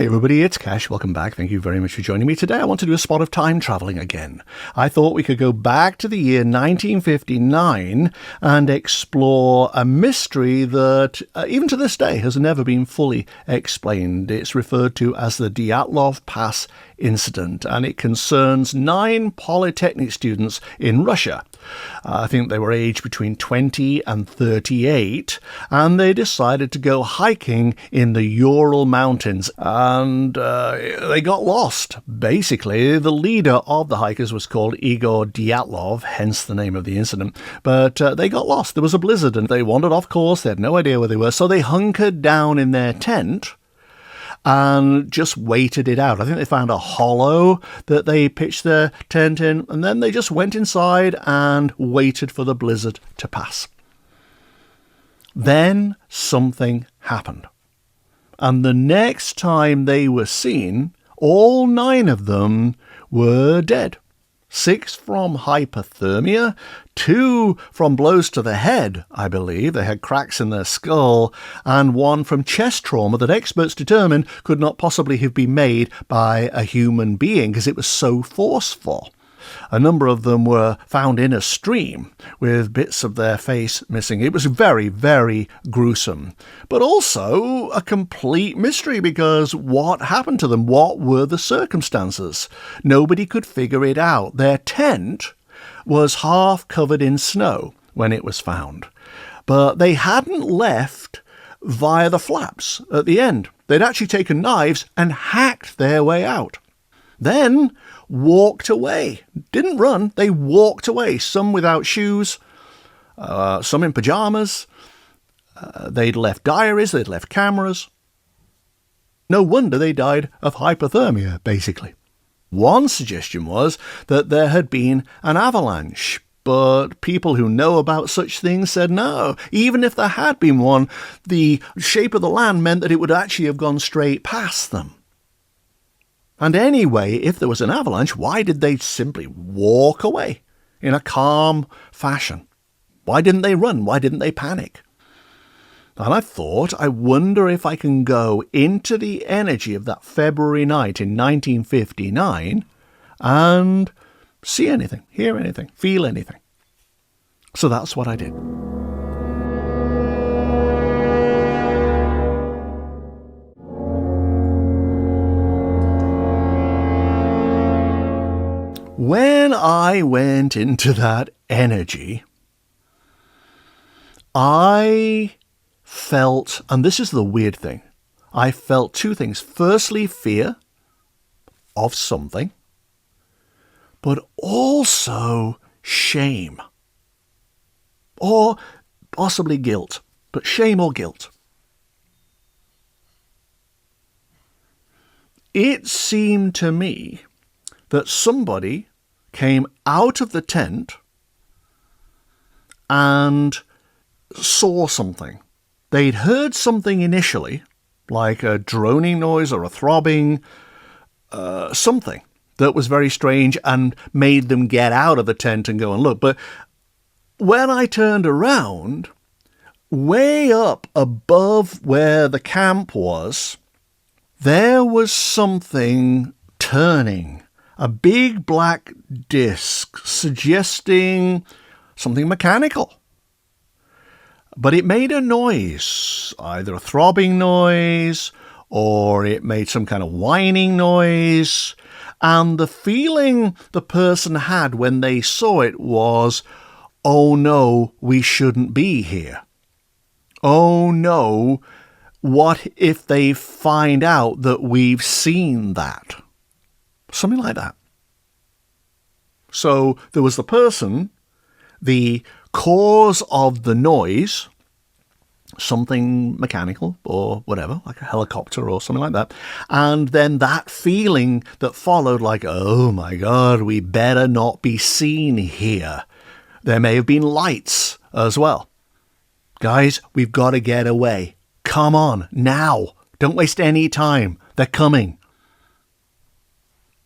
Hi everybody, it's Cash. Welcome back. Thank you very much for joining me today. I want to do a spot of time traveling again. I thought we could go back to the year 1959 and explore a mystery that, even to this day, has never been fully explained. It's referred to as the Dyatlov Pass incident, and it concerns 9 polytechnic students in Russia. I think they were aged between 20 and 38, and they decided to go hiking in the Ural Mountains, and they got lost. Basically, the leader of the hikers was called Igor Dyatlov, hence the name of the incident, but they got lost. There was a blizzard, and they wandered off course. They had no idea where they were, so they hunkered down in their tent and just waited it out. I think they found a hollow that they pitched their tent in, and then they just went inside and waited for the blizzard to pass. Then something happened. And the next time they were seen, all 9 of them were dead. 6 from hypothermia, 2 from blows to the head, I believe. They had cracks in their skull, and 1 from chest trauma that experts determined could not possibly have been made by a human being because it was so forceful. A number of them were found in a stream with bits of their face missing. It was very, very gruesome, but also a complete mystery because what happened to them? What were the circumstances? Nobody could figure it out. Their tent was half covered in snow when it was found, but they hadn't left via the flaps at the end. They'd actually taken knives and hacked their way out. Then walked away. Didn't run, they walked away. Some without shoes, some in pajamas. They'd left diaries, they'd left cameras. No wonder they died of hypothermia, basically. One suggestion was that there had been an avalanche, but people who know about such things said no. Even if there had been one, the shape of the land meant that it would actually have gone straight past them. And anyway, if there was an avalanche, why did they simply walk away in a calm fashion? Why didn't they run? Why didn't they panic? And I thought, I wonder if I can go into the energy of that February night in 1959 and see anything, hear anything, feel anything. So that's what I did. When I went into that energy, I felt, and this is the weird thing, I felt 2 things. Firstly, fear of something, but also shame. Or possibly guilt, but shame or guilt. It seemed to me that somebody came out of the tent and saw something. They'd heard something initially, like a droning noise or a throbbing, something that was very strange and made them get out of the tent and go and look. But when I turned around, way up above where the camp was, there was something turning. A big black disc suggesting something mechanical. But it made a noise, either a throbbing noise or it made some kind of whining noise. And the feeling the person had when they saw it was, oh no, we shouldn't be here. Oh no, what if they find out that we've seen that? Something like that. So there was the person, the cause of the noise, something mechanical or whatever, like a helicopter or something like that, and then that feeling that followed, like, oh my God, we better not be seen here. There may have been lights as well. Guys, we've got to get away. Come on, now. Don't waste any time. They're coming.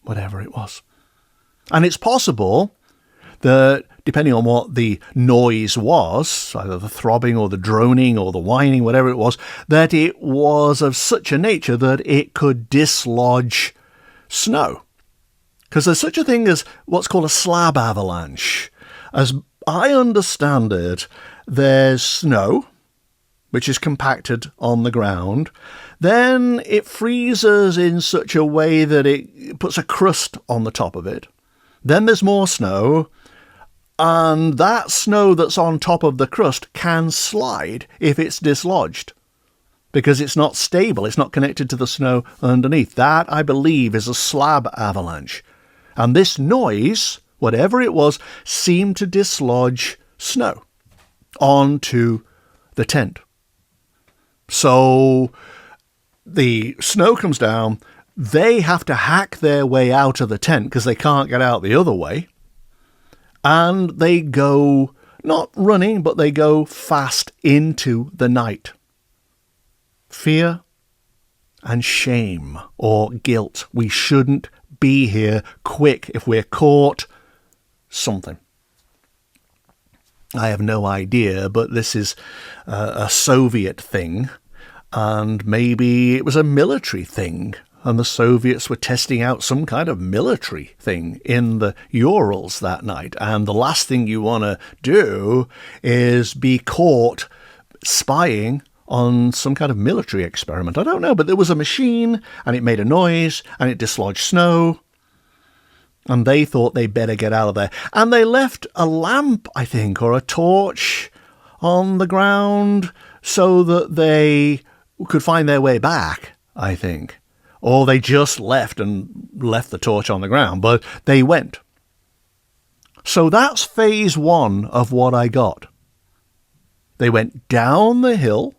Whatever it was. And it's possible that depending on what the noise was, either the throbbing or the droning or the whining, whatever it was, that it was of such a nature that it could dislodge snow. Because there's such a thing as what's called a slab avalanche. As I understand it, there's snow, which is compacted on the ground. Then it freezes in such a way that it puts a crust on the top of it. Then there's more snow, and that snow that's on top of the crust can slide if it's dislodged, because it's not stable, it's not connected to the snow underneath. That, I believe, is a slab avalanche. And this noise, whatever it was, seemed to dislodge snow onto the tent. So the snow comes down, they have to hack their way out of the tent because they can't get out the other way. And they go, not running, but they go fast into the night. Fear and shame or guilt. We shouldn't be here. Quick, if we're caught, something. I have no idea, but this is a Soviet thing, and maybe it was a military thing, and the Soviets were testing out some kind of military thing in the Urals that night, and the last thing you want to do is be caught spying on some kind of military experiment. I don't know, but there was a machine, and it made a noise, and it dislodged snow, and they thought they'd better get out of there. And they left a lamp, I think, or a torch on the ground so that they could find their way back, I think. Or they just left the torch on the ground, but they went. So that's phase one of what I got. They went down the hill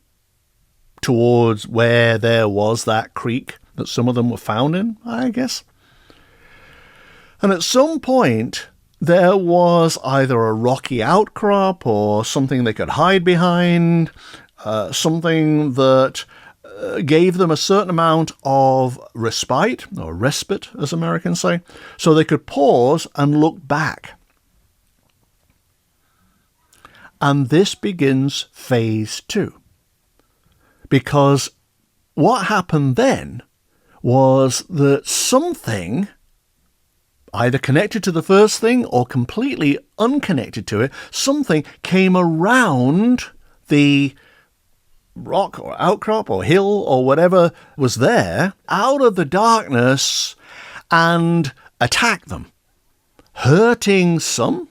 towards where there was that creek that some of them were found in, I guess. And at some point, there was either a rocky outcrop or something they could hide behind, something that gave them a certain amount of respite, or respite, as Americans say, so they could pause and look back. And this begins phase two. Because what happened then was that something, either connected to the first thing or completely unconnected to it, something came around the rock or outcrop or hill or whatever was there out of the darkness and attacked them, hurting some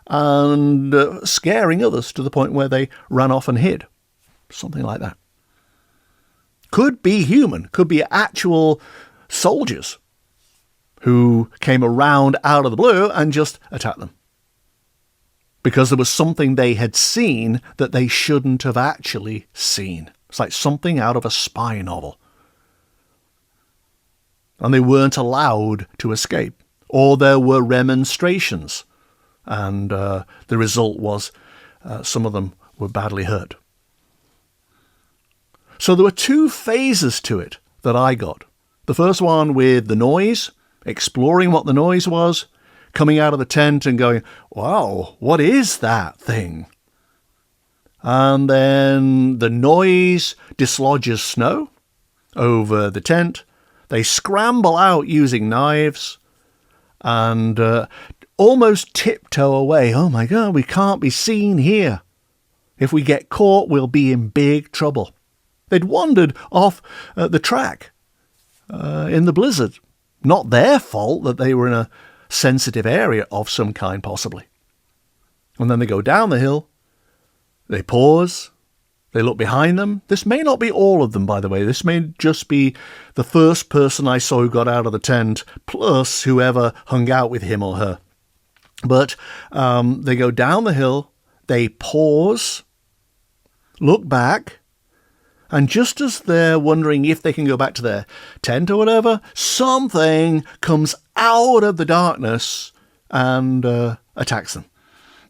and scaring others to the point where they ran off and hid. Something like that. Could be human, could be actual soldiers who came around out of the blue and just attacked them. Because there was something they had seen that they shouldn't have actually seen. It's like something out of a spy novel. And they weren't allowed to escape. Or there were remonstrations. And the result was some of them were badly hurt. So there were two phases to it that I got. The first one with the noise, exploring what the noise was, coming out of the tent and going, wow, what is that thing? And then the noise dislodges snow over the tent. They scramble out using knives and almost tiptoe away. Oh my God, we can't be seen here. If we get caught, we'll be in big trouble. They'd wandered off the track in the blizzard. Not their fault that they were in a sensitive area of some kind, possibly. And then they go down the hill, they pause, they look behind them. This may not be all of them, by the way. This may just be the first person I saw who got out of the tent, plus whoever hung out with him or her. But they go down the hill, they pause, look back, and just as they're wondering if they can go back to their tent or whatever, something comes out of the darkness and attacks them.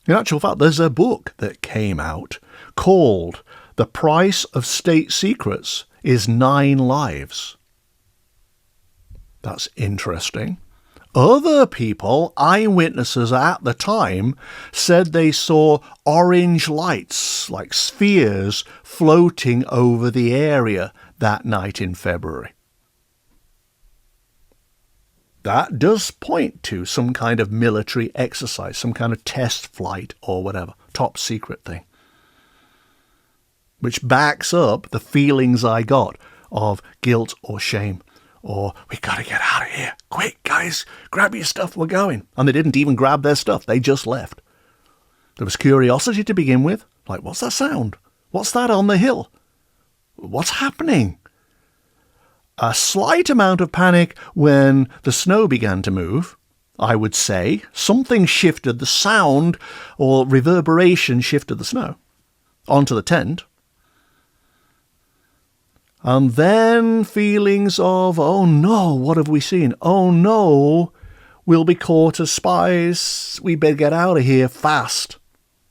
In actual fact, there's a book that came out called The Price of State Secrets is 9 Lives. That's interesting. Other people, eyewitnesses at the time, said they saw orange lights, like spheres, floating over the area that night in February. That does point to some kind of military exercise, some kind of test flight or whatever, top secret thing, which backs up the feelings I got of guilt or shame. Or, we got to get out of here. Quick, guys, grab your stuff, we're going. And they didn't even grab their stuff, they just left. There was curiosity to begin with. Like, what's that sound? What's that on the hill? What's happening? A slight amount of panic when the snow began to move, I would say. Something shifted the sound, or reverberation shifted the snow onto the tent. And then feelings of, oh no, what have we seen? Oh no, we'll be caught as spies. We better get out of here fast.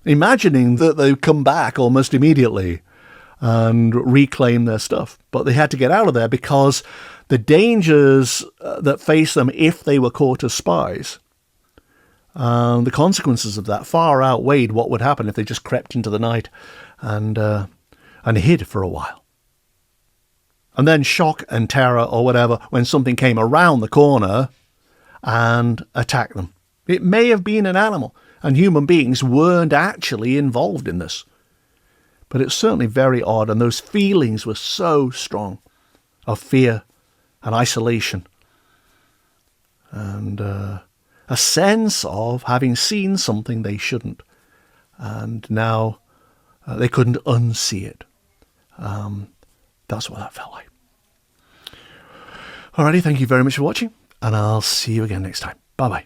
Imagining that they'd come back almost immediately and reclaim their stuff. But they had to get out of there because the dangers that faced them if they were caught as spies, the consequences of that far outweighed what would happen if they just crept into the night and hid for a while. And then shock and terror or whatever when something came around the corner and attacked them. It may have been an animal, and human beings weren't actually involved in this. But it's certainly very odd, and those feelings were so strong of fear and isolation and a sense of having seen something they shouldn't. And now they couldn't unsee it. That's what that felt like. Alrighty, thank you very much for watching, and I'll see you again next time. Bye-bye.